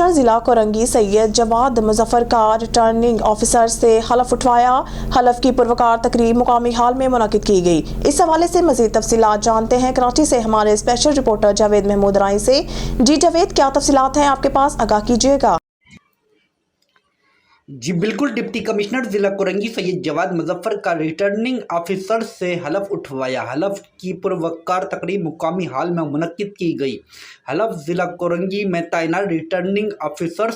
Commissioner ضلع کورنگی سید جواد مظفر کا returning officer سے حلف اٹھوایا۔ حلف کی پروکار تقریب مقامی ہال میں منعقد کی گئی۔ اس حوالے سے مزید تفصیلات جانتے ہیں کراچی سے ہمارے اسپیشل رپورٹر جاوید محمود رائی سے۔ جی جاوید، کیا تفصیلات ہیں آپ کے پاس؟ آگاہ کیجیے گا۔ جی بالکل، ڈپٹی کمشنر ضلع کورنگی سید جواد مظفر کا ریٹرننگ آفیسر سے حلف اٹھوایا۔ حلف کی پروکار تقریب مقامی ہال میں منعقد کی گئی۔ حلف ضلع کورنگی میں تعینات ریٹرننگ آفیسرز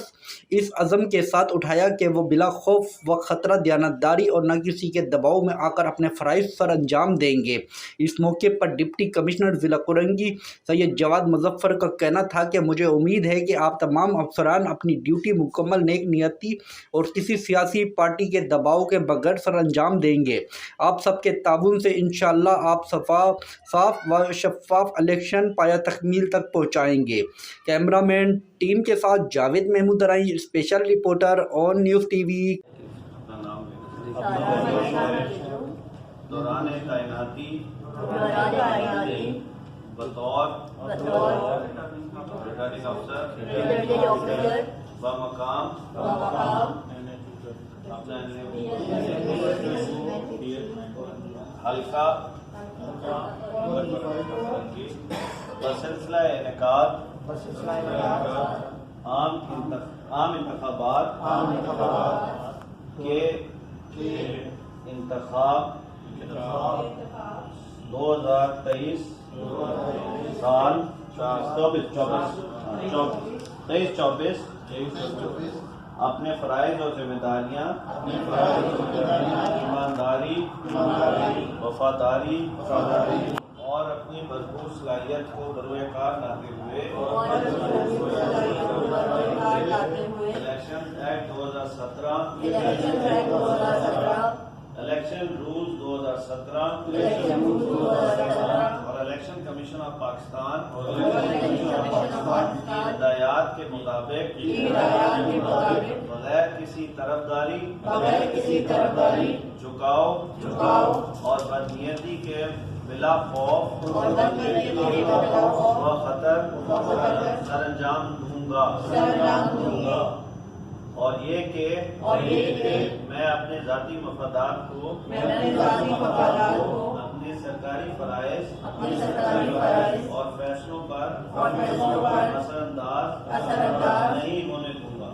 اس عزم کے ساتھ اٹھایا کہ وہ بلا خوف و خطرہ دیانتداری اور نہ کسی کے دباؤ میں آ کر اپنے فرائض سر انجام دیں گے۔ اس موقع پر ڈپٹی کمشنر ضلع کورنگی سید جواد مظفر کا کہنا تھا کہ مجھے امید ہے کہ آپ تمام افسران اپنی ڈیوٹی مکمل نیک نیتی اور کسی سیاسی پارٹی کے دباؤ کے بغیر سر انجام دیں گے۔ آپ سب کے تعاون سے انشاءاللہ آپ صاف و شفاف الیکشن پایہ تکمیل تک پہنچائیں گے۔ کیمرہ مین ٹیم کے ساتھ جاوید محمود رائی، اسپیشل رپورٹر آن نیوز ٹی وی۔ دوران تعیناتی بطور ریٹرننگ افسر بمقام حلقہ بسلسلہ انعقاد عام انتخابات کے انتخاب 2023 سال 23-24 اپنے فرائض اور ذمہ داریاں ایمانداری، وفاداری اور اپنی بھرپور صلاحیت کو بروئے کار لاتے ہوئے الیکشن ایکٹ 2017 الیکشن رولز 2017 اور الیکشن کمیشن آف پاکستان کی ہدایات کے مطابق بغیر کسی طرفداری، جھکاؤ اور بدنیتی کے بلا خوف و خطر سر انجام دوں گا، اور یہ کہ میں اپنے ذاتی مفادات کو اپنے سرکاری فرائض اور فیصلوں پر اثر انداز نہیں ہونے دوں گا۔